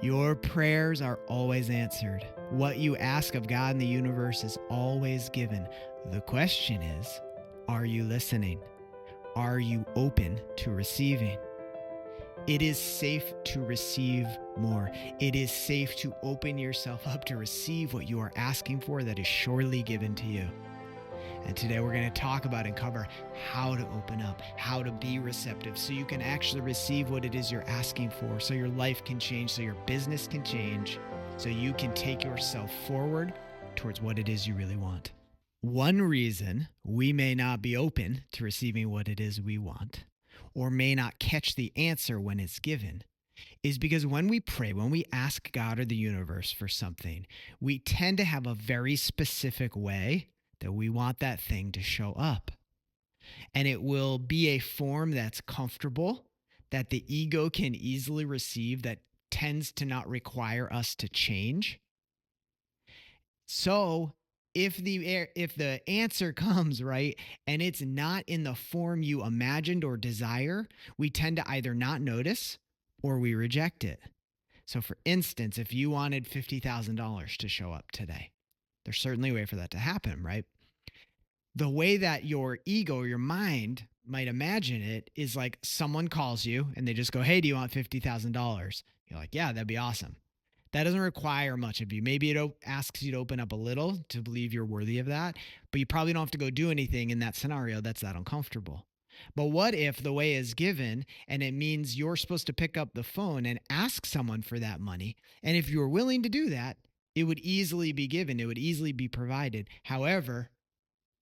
Your prayers are always answered. What you ask of God in the universe is always given. The question is, are you listening? Are you open to receiving? It is safe to receive more. It is safe to open yourself up to receive what you are asking for that is surely given to you. And today we're going to talk about and cover how to open up, how to be receptive so you can actually receive what it is you're asking for, so your life can change, so your business can change, so you can take yourself forward towards what it is you really want. One reason we may not be open to receiving what it is we want, or may not catch the answer when it's given, is because when we pray, when we ask God or the universe for something, we tend to have a very specific way that we want that thing to show up. And it will be a form that's comfortable, that the ego can easily receive, that tends to not require us to change. So if the answer comes, right, and it's not in the form you imagined or desire, we tend to either not notice or we reject it. So for instance, if you wanted $50,000 to show up today, there's certainly a way for that to happen, right? The way that your ego or your mind might imagine it is like someone calls you and they just go, hey, do you want $50,000? You're like, yeah, that'd be awesome. That doesn't require much of you. Maybe it asks you to open up a little to believe you're worthy of that, but you probably don't have to go do anything in that scenario that's that uncomfortable. But what if the way is given and it means you're supposed to pick up the phone and ask someone for that money? And if you're willing to do that, it would easily be given. It would easily be provided. However,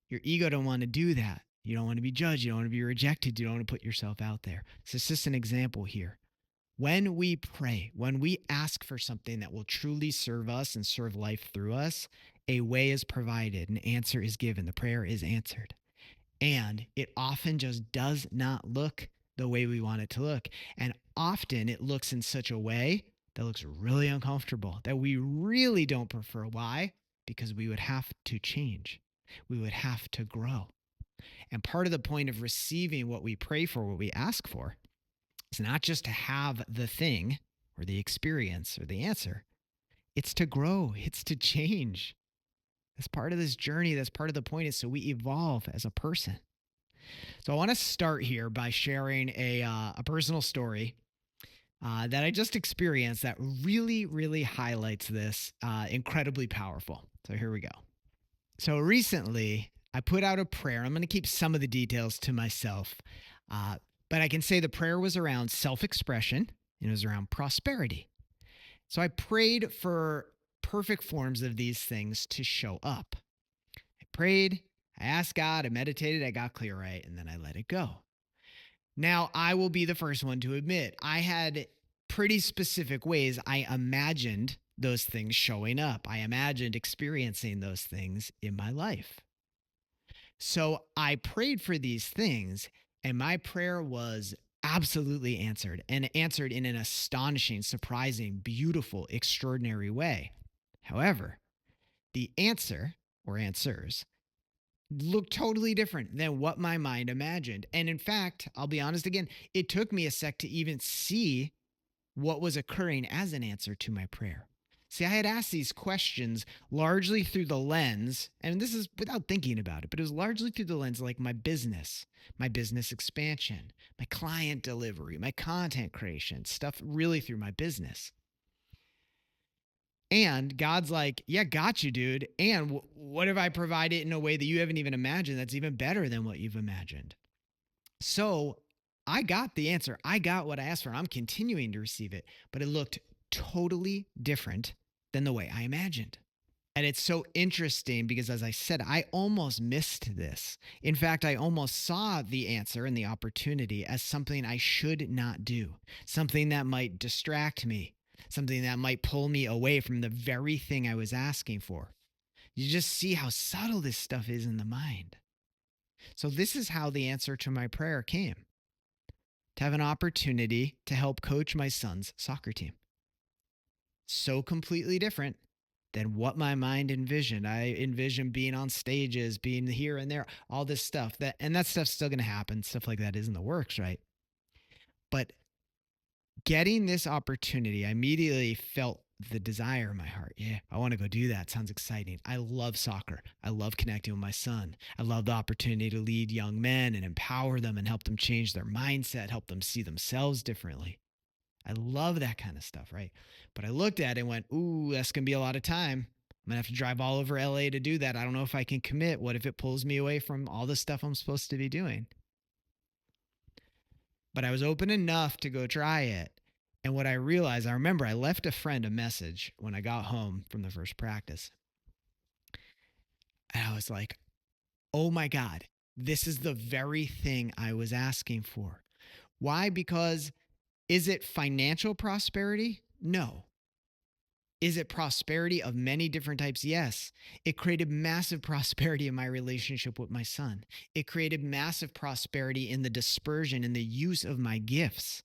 your ego don't want to do that. You don't want to be judged. You don't want to be rejected. You don't want to put yourself out there. So it's just an example here. When we pray, when we ask for something that will truly serve us and serve life through us, a way is provided, an answer is given, the prayer is answered. And it often just does not look the way we want it to look. And often it looks in such a way that looks really uncomfortable, that we really don't prefer. Why? Because we would have to change. We would have to grow. And part of the point of receiving what we pray for, what we ask for, is not just to have the thing or the experience or the answer. It's to grow. It's to change. That's part of this journey. That's part of the point, is so we evolve as a person. So I want to start here by sharing a personal story that I just experienced that really, really highlights this, incredibly powerful. So here we go. So recently, I put out a prayer. I'm going to keep some of the details to myself, but I can say the prayer was around self-expression and it was around prosperity. So I prayed for perfect forms of these things to show up. I prayed, I asked God, I meditated, I got clear, right, and then I let it go. Now, I will be the first one to admit, I had pretty specific ways I imagined those things showing up. I imagined experiencing those things in my life. So I prayed for these things, and my prayer was absolutely answered, and answered in an astonishing, surprising, beautiful, extraordinary way. However, the answer or answers looked totally different than what my mind imagined. And in fact, I'll be honest again, it took me a sec to even see what was occurring as an answer to my prayer. See, I had asked these questions largely through the lens, and this is without thinking about it, but it was largely through the lens like my business expansion, my client delivery, my content creation, stuff really through my business. And God's like, yeah, got you, dude. And what if I provide it in a way that you haven't even imagined that's even better than what you've imagined? So I got the answer. I got what I asked for. I'm continuing to receive it, but it looked totally different than the way I imagined. And it's so interesting because, as I said, I almost missed this. In fact, I almost saw the answer and the opportunity as something I should not do, something that might distract me, something that might pull me away from the very thing I was asking for. You just see how subtle this stuff is in the mind. So this is how the answer to my prayer came: to have an opportunity to help coach my son's soccer team. So completely different than what my mind envisioned. I envisioned being on stages, being here and there, all this stuff. And that stuff's still going to happen. Stuff like that is in the works, right? But Getting this opportunity, I immediately felt the desire in my heart. Yeah, I want to go do that. Sounds exciting. I love soccer. I love connecting with my son. I love the opportunity to lead young men and empower them and help them change their mindset, help them see themselves differently. I love that kind of stuff, right? But I looked at it and went, ooh, that's going to be a lot of time. I'm going to have to drive all over LA to do that. I don't know if I can commit. What if it pulls me away from all the stuff I'm supposed to be doing? But I was open enough to go try it. And what I realized, I remember I left a friend a message when I got home from the first practice. And I was like, oh my God, this is the very thing I was asking for. Why? Because is it financial prosperity? No. Is it prosperity of many different types? Yes. It created massive prosperity in my relationship with my son. It created massive prosperity in the dispersion and the use of my gifts.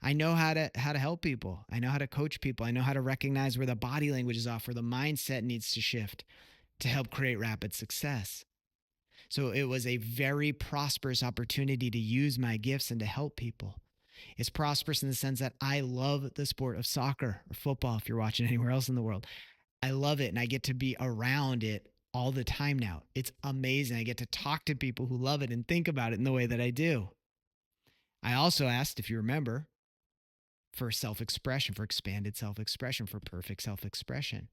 I know how to help people. I know how to coach people. I know how to recognize where the body language is off, where the mindset needs to shift to help create rapid success. So it was a very prosperous opportunity to use my gifts and to help people. It's prosperous in the sense that I love the sport of soccer or football if you're watching anywhere else in the world. I love it and I get to be around it all the time now. It's amazing. I get to talk to people who love it and think about it in the way that I do. I also asked, if you remember, for self-expression, for expanded self-expression, for perfect self-expression.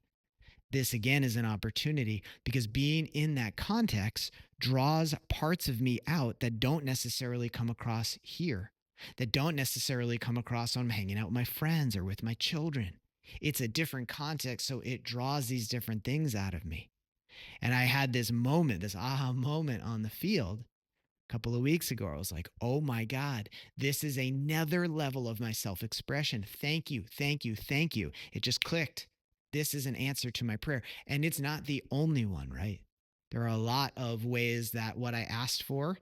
This again is an opportunity because being in that context draws parts of me out that don't necessarily come across here, that don't necessarily come across when I'm hanging out with my friends or with my children. It's a different context, so it draws these different things out of me. And I had this moment, this aha moment on the field a couple of weeks ago. I was like, oh my God, this is another level of my self expression. Thank you, thank you, thank you. It just clicked. This is an answer to my prayer. And it's not the only one, right? There are a lot of ways that what I asked for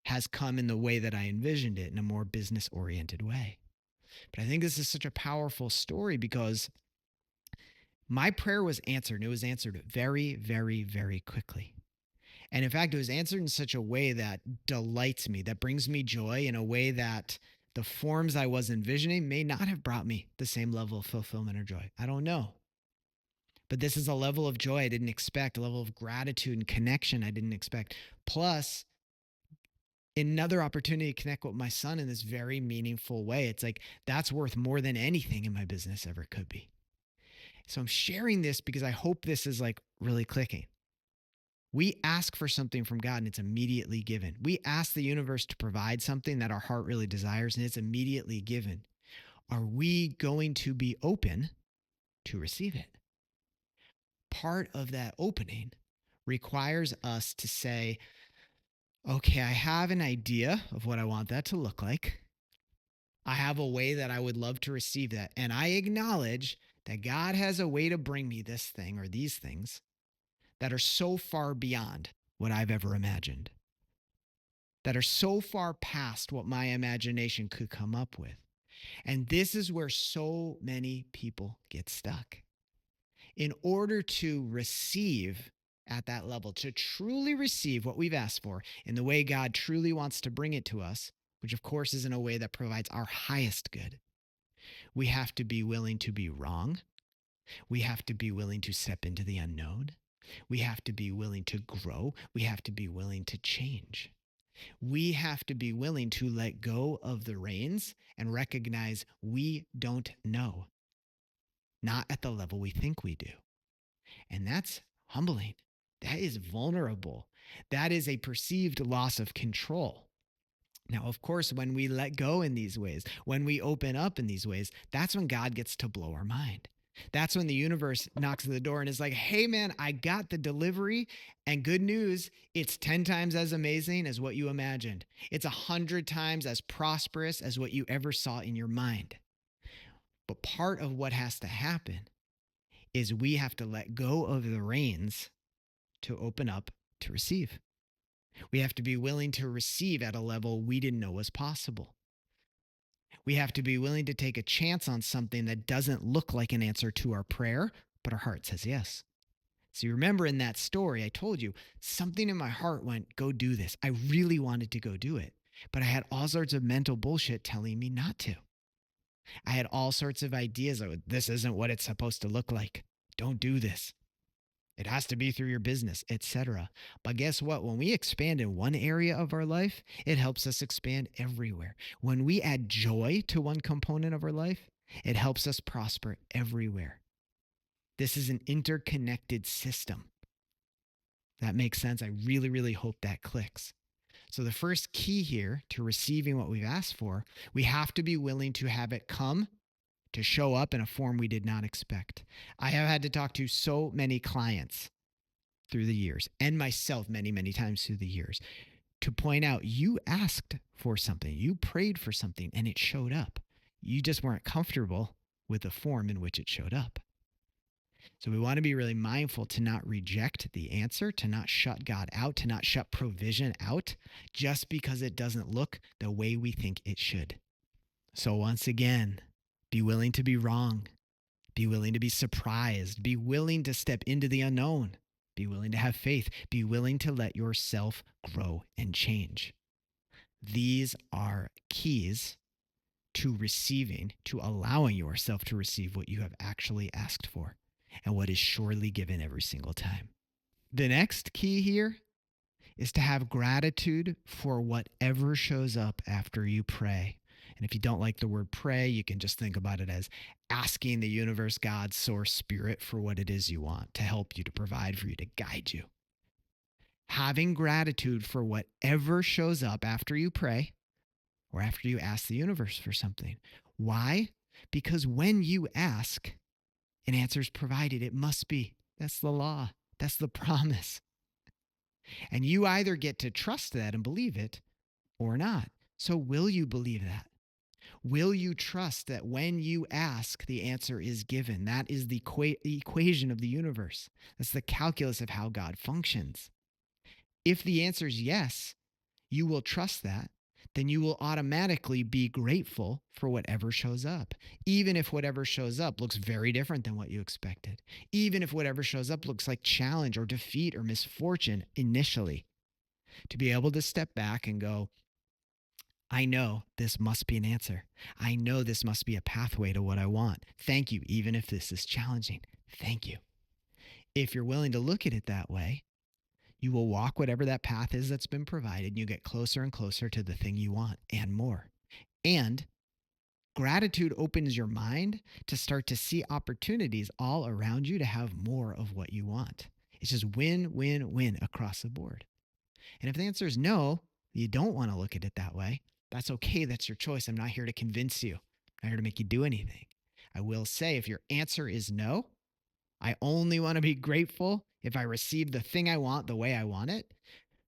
has come in the way that I envisioned it in a more business oriented way. But I think this is such a powerful story because my prayer was answered. And it was answered very, very, very quickly. And in fact, it was answered in such a way that delights me, that brings me joy in a way that the forms I was envisioning may not have brought me the same level of fulfillment or joy. I don't know. But this is a level of joy I didn't expect, a level of gratitude and connection I didn't expect. Plus, another opportunity to connect with my son in this very meaningful way. It's like that's worth more than anything in my business ever could be. So I'm sharing this because I hope this is like really clicking. We ask for something from God and it's immediately given. We ask the universe to provide something that our heart really desires and it's immediately given. Are we going to be open to receive it? Part of that opening requires us to say, okay, I have an idea of what I want that to look like. I have a way that I would love to receive that. And I acknowledge that God has a way to bring me this thing or these things that are so far beyond what I've ever imagined, that are so far past what my imagination could come up with. And this is where so many people get stuck. In order to receive at that level, to truly receive what we've asked for in the way God truly wants to bring it to us, which of course is in a way that provides our highest good, we have to be willing to be wrong. We have to be willing to step into the unknown. We have to be willing to grow. We have to be willing to change. We have to be willing to let go of the reins and recognize we don't know, not at the level we think we do. And that's humbling. That is vulnerable. That is a perceived loss of control. Now, of course, when we let go in these ways, when we open up in these ways, that's when God gets to blow our mind. That's when the universe knocks at the door and is like, hey, man, I got the delivery. And good news, it's 10 times as amazing as what you imagined. It's 100 times as prosperous as what you ever saw in your mind. But part of what has to happen is we have to let go of the reins to open up to receive. We have to be willing to receive at a level we didn't know was possible. We have to be willing to take a chance on something that doesn't look like an answer to our prayer, but our heart says yes. So you remember in that story, I told you something in my heart went, go do this. I really wanted to go do it, but I had all sorts of mental bullshit telling me not to. I had all sorts of ideas. This isn't what it's supposed to look like. Don't do this. It has to be through your business, etc. But guess what? When we expand in one area of our life, it helps us expand everywhere. When we add joy to one component of our life, it helps us prosper everywhere. This is an interconnected system. That makes sense. I really, really hope that clicks. So the first key here to receiving what we've asked for, we have to be willing to have it come to show up in a form we did not expect. I have had to talk to so many clients through the years, and myself many, many times through the years, to point out you asked for something, you prayed for something, and it showed up. You just weren't comfortable with the form in which it showed up. So we want to be really mindful to not reject the answer, to not shut God out, to not shut provision out just because it doesn't look the way we think it should. So once again, be willing to be wrong. Be willing to be surprised. Be willing to step into the unknown. Be willing to have faith. Be willing to let yourself grow and change. These are keys to receiving, to allowing yourself to receive what you have actually asked for and what is surely given every single time. The next key here is to have gratitude for whatever shows up after you pray. And if you don't like the word pray, you can just think about it as asking the universe, God, source, spirit for what it is you want to help you, to provide for you, to guide you. Having gratitude for whatever shows up after you pray or after you ask the universe for something. Why? Because when you ask, an answer is provided. It must be. That's the law. That's the promise. And you either get to trust that and believe it or not. So will you believe that? Will you trust that when you ask, the answer is given? That is the equation of the universe. That's the calculus of how God functions. If the answer is yes, you will trust that. Then you will automatically be grateful for whatever shows up. Even if whatever shows up looks very different than what you expected. Even if whatever shows up looks like challenge or defeat or misfortune initially. To be able to step back and go, I know this must be an answer. I know this must be a pathway to what I want. Thank you, even if this is challenging. Thank you. If you're willing to look at it that way, you will walk whatever that path is that's been provided, and you get closer and closer to the thing you want and more. And gratitude opens your mind to start to see opportunities all around you to have more of what you want. It's just win, win, win across the board. And if the answer is no, you don't want to look at it that way, that's okay. That's your choice. I'm not here to convince you. I'm not here to make you do anything. I will say if your answer is no, I only want to be grateful if I receive the thing I want the way I want it.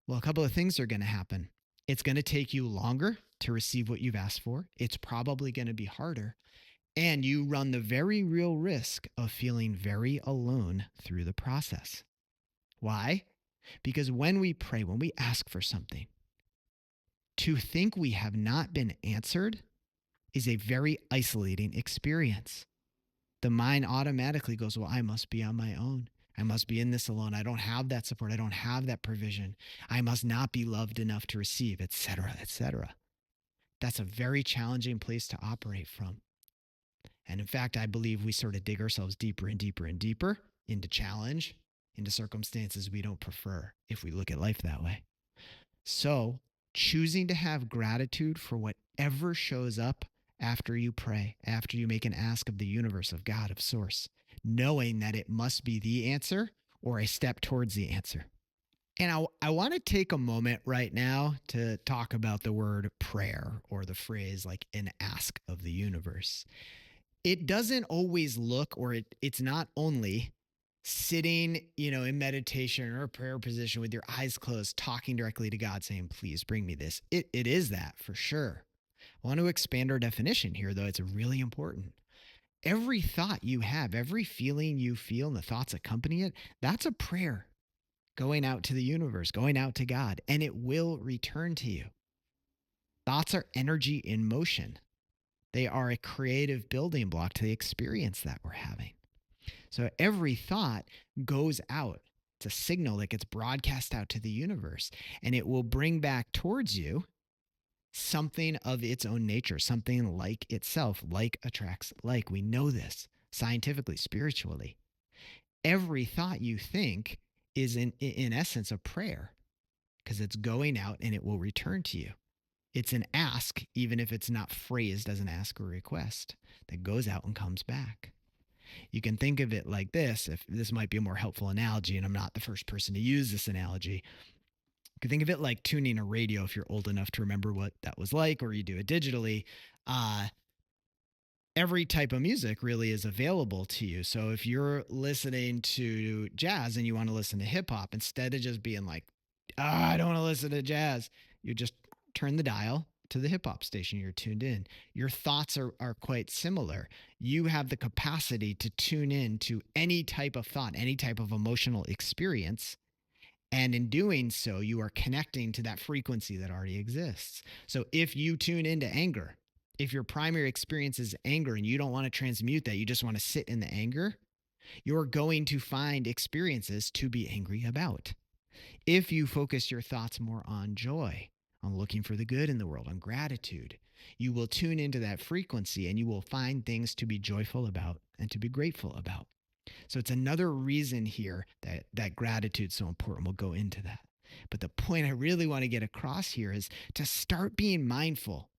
Well, a couple of things are going to happen. It's going to take you longer to receive what you've asked for. It's probably going to be harder. And you run the very real risk of feeling very alone through the process. Why? Because when we pray, when we ask for something, to think we have not been answered is a very isolating experience. The mind automatically goes, well, I must be on my own. I must be in this alone. I don't have that support. I don't have that provision. I must not be loved enough to receive, etc., etc. That's a very challenging place to operate from. And in fact, I believe we sort of dig ourselves deeper and deeper and deeper into challenge, into circumstances we don't prefer if we look at life that way. So choosing to have gratitude for whatever shows up after you pray, after you make an ask of the universe, of God, of source, knowing that it must be the answer or a step towards the answer. And I want to take a moment right now to talk about the word prayer, or the phrase like an ask of the universe. It doesn't always look, or it's not only sitting, in meditation or a prayer position with your eyes closed, talking directly to God, saying, please bring me this. It is that for sure. I want to expand our definition here, though. It's really important. Every thought you have, every feeling you feel, and the thoughts accompany it, that's a prayer going out to the universe, going out to God, and it will return to you. Thoughts are energy in motion. They are a creative building block to the experience that we're having. So every thought goes out. It's a signal that gets broadcast out to the universe, and it will bring back towards you something of its own nature, something like itself. Like attracts like. We know this scientifically, spiritually. Every thought you think is in essence a prayer, because it's going out and it will return to you. It's an ask, even if it's not phrased as an ask or request, that goes out and comes back. You can think of it like this, if this might be a more helpful analogy, and I'm not the first person to use this analogy. You can think of it like tuning a radio, if you're old enough to remember what that was like, or you do it digitally. Every type of music really is available to you. So if you're listening to jazz and you want to listen to hip hop, instead of just being like, I don't want to listen to jazz, you just turn the dial to the hip hop station you're tuned in. Your thoughts are quite similar. You have the capacity to tune in to any type of thought, any type of emotional experience. And in doing so, you are connecting to that frequency that already exists. So if you tune into anger, if your primary experience is anger and you don't want to transmute that, you just want to sit in the anger, you're going to find experiences to be angry about. If you focus your thoughts more on joy, on looking for the good in the world, on gratitude, you will tune into that frequency and you will find things to be joyful about and to be grateful about. So it's another reason here that gratitude is so important. We'll go into that. But the point I really want to get across here is to start being mindful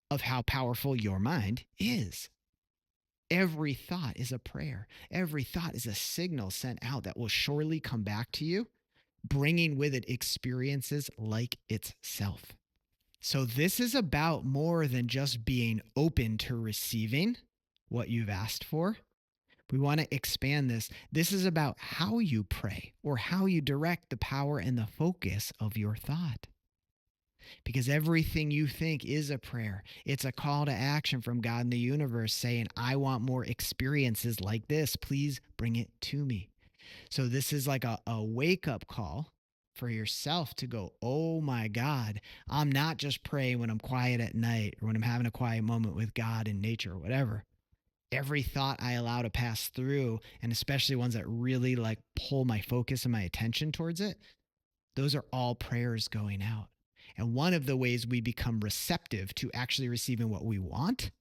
of how powerful your mind is. Every thought is a prayer. Every thought is a signal sent out that will surely come back to you, bringing with it experiences like itself. So this is about more than just being open to receiving what you've asked for. We want to expand this. This is about how you pray or how you direct the power and the focus of your thought. Because everything you think is a prayer. It's a call to action from God in the universe saying, I want more experiences like this. Please bring it to me. So this is like a wake-up call for yourself to go, oh my God, I'm not just praying when I'm quiet at night or when I'm having a quiet moment with God in nature or whatever. Every thought I allow to pass through, and especially ones that really like pull my focus and my attention towards it, those are all prayers going out. And one of the ways we become receptive to actually receiving what we want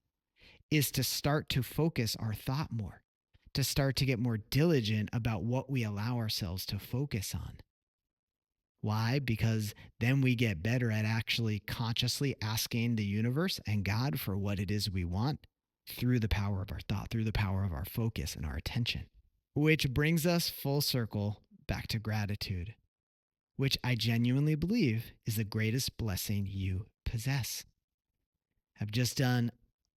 is to start to focus our thought more, to start to get more diligent about what we allow ourselves to focus on. Why? Because then we get better at actually consciously asking the universe and God for what it is we want through the power of our thought, through the power of our focus and our attention. Which brings us full circle back to gratitude, which I genuinely believe is the greatest blessing you possess. I've just done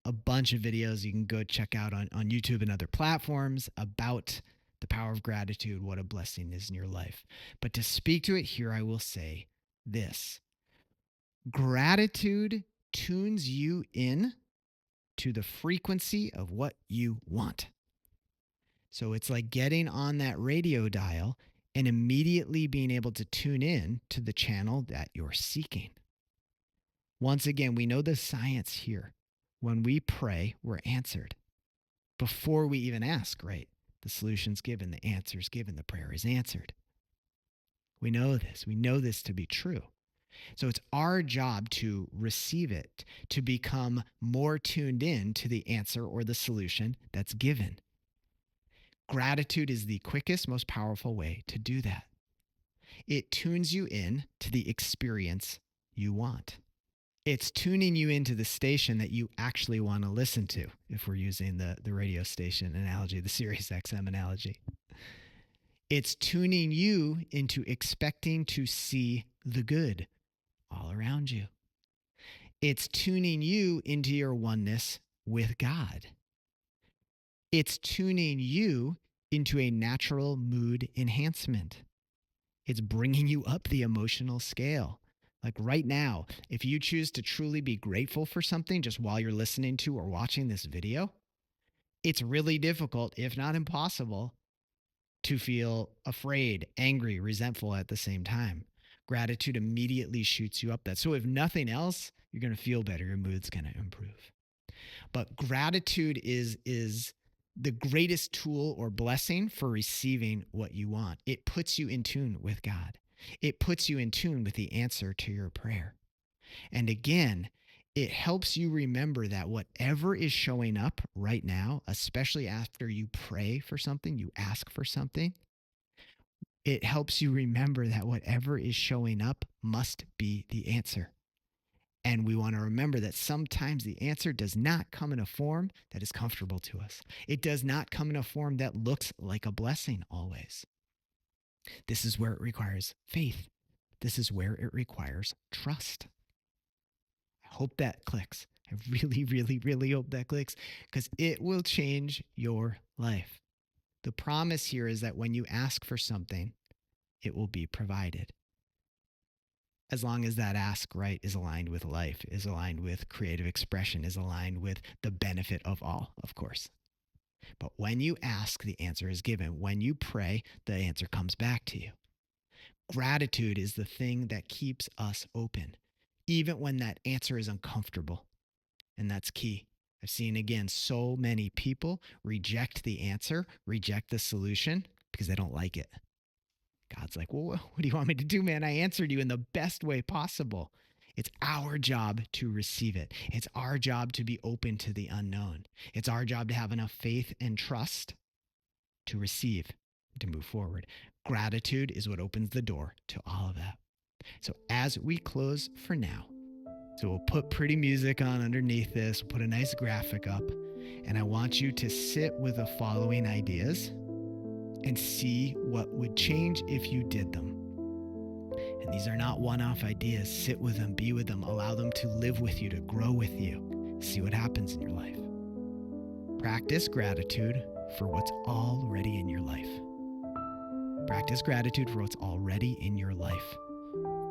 a bunch of videos you can go check out on YouTube and other platforms about the power of gratitude, what a blessing is in your life. But to speak to it here, I will say this. Gratitude tunes you in to the frequency of what you want. So it's like getting on that radio dial and immediately being able to tune in to the channel that you're seeking. Once again, we know the science here. When we pray, we're answered. Before we even ask, right? The solution's given, the answer's given, the prayer is answered. We know this. We know this to be true. So it's our job to receive it, to become more tuned in to the answer or the solution that's given. Gratitude is the quickest, most powerful way to do that. It tunes you in to the experience you want. It's tuning you into the station that you actually want to listen to, if we're using the radio station analogy, the Sirius XM analogy. It's tuning you into expecting to see the good all around you. It's tuning you into your oneness with God. It's tuning you into a natural mood enhancement. It's bringing you up the emotional scale. Like right now, if you choose to truly be grateful for something just while you're listening to or watching this video, it's really difficult, if not impossible, to feel afraid, angry, resentful at the same time. Gratitude immediately shoots you up that. So if nothing else, you're going to feel better. Your mood's going to improve. But gratitude is the greatest tool or blessing for receiving what you want. It puts you in tune with God. It puts you in tune with the answer to your prayer. And again, It helps you remember that whatever is showing up right now, especially after you pray for something, you ask for something, it helps you remember that whatever is showing up must be the answer. And we want to remember that sometimes the answer does not come in a form that is comfortable to us. It does not come in a form that looks like a blessing always. This is where it requires faith. This is where it requires trust. I hope that clicks. I really, really, really hope that clicks because it will change your life. The promise here is that when you ask for something, it will be provided. As long as that ask, right, is aligned with life, is aligned with creative expression, is aligned with the benefit of all, of course. But when you ask, the answer is given. When you pray, the answer comes back to you. Gratitude is the thing that keeps us open, even when that answer is uncomfortable. And that's key. I've seen, again, so many people reject the answer, reject the solution because they don't like it. God's like, well, what do you want me to do, man? I answered you in the best way possible. It's our job to receive it. It's our job to be open to the unknown. It's our job to have enough faith and trust to receive, to move forward. Gratitude is what opens the door to all of that. So as we close for now, so we'll put pretty music on underneath this, we'll put a nice graphic up, and I want you to sit with the following ideas and see what would change if you did them. And these are not one-off ideas. Sit with them, be with them, allow them to live with you, to grow with you. See what happens in your life. Practice gratitude for what's already in your life. Practice gratitude for what's already in your life.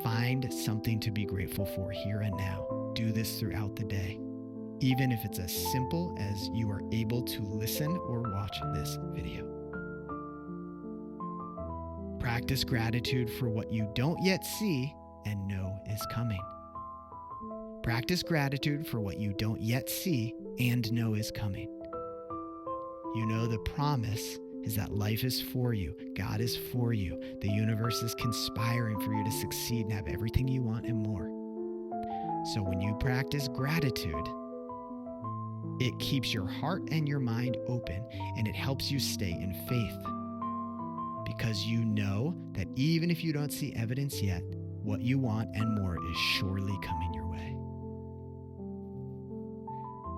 Find something to be grateful for here and now. Do this throughout the day, even if it's as simple as you are able to listen or watch this video. Practice gratitude for what you don't yet see and know is coming. Practice gratitude for what you don't yet see and know is coming. You know the promise is that life is for you. God is for you. The universe is conspiring for you to succeed and have everything you want and more. So when you practice gratitude, it keeps your heart and your mind open, and it helps you stay in faith. Because you know that even if you don't see evidence yet, what you want and more is surely coming your way.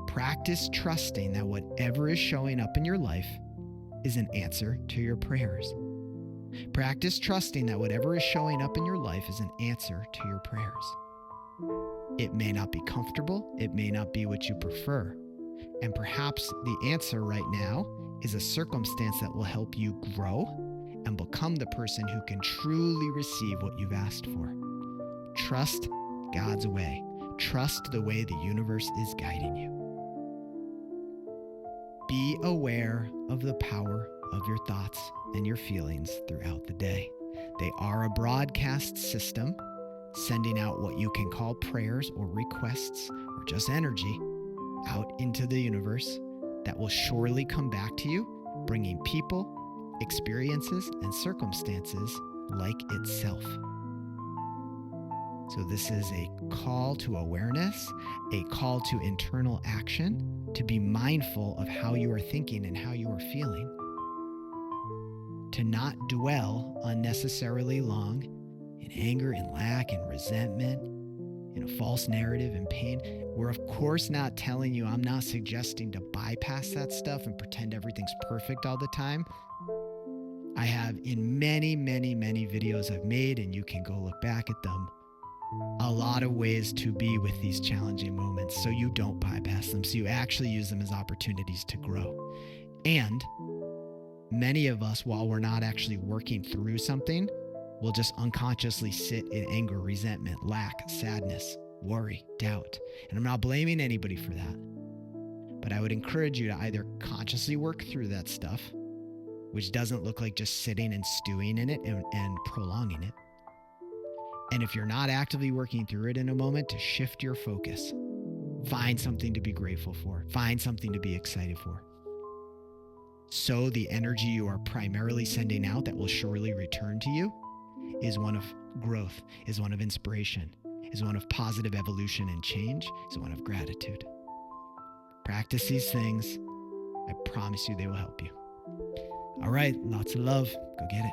Practice trusting that whatever is showing up in your life is an answer to your prayers. Practice trusting that whatever is showing up in your life is an answer to your prayers. It may not be comfortable, it may not be what you prefer, and perhaps the answer right now is a circumstance that will help you grow and become the person who can truly receive what you've asked for. Trust God's way. Trust the way the universe is guiding you. Be aware of the power of your thoughts and your feelings throughout the day. They are a broadcast system, sending out what you can call prayers or requests or just energy out into the universe that will surely come back to you, bringing people, experiences, and circumstances like itself. So this is a call to awareness, a call to internal action, to be mindful of how you are thinking and how you are feeling, to not dwell unnecessarily long in anger and lack and resentment, in a false narrative and pain. We're of course not telling you, I'm not suggesting to bypass that stuff and pretend everything's perfect all the time. I have in many, many, many videos I've made, and you can go look back at them, a lot of ways to be with these challenging moments so you don't bypass them, so you actually use them as opportunities to grow. And many of us, while we're not actually working through something, will just unconsciously sit in anger, resentment, lack, sadness, worry, doubt. And I'm not blaming anybody for that. But I would encourage you to either consciously work through that stuff, which doesn't look like just sitting and stewing in it and prolonging it. And if you're not actively working through it in a moment, to shift your focus. Find something to be grateful for. Find something to be excited for. So the energy you are primarily sending out that will surely return to you is one of growth, is one of inspiration. is one of positive evolution and change, is one of gratitude. Practice these things. I promise you they will help you. All right, lots of love. Go get it.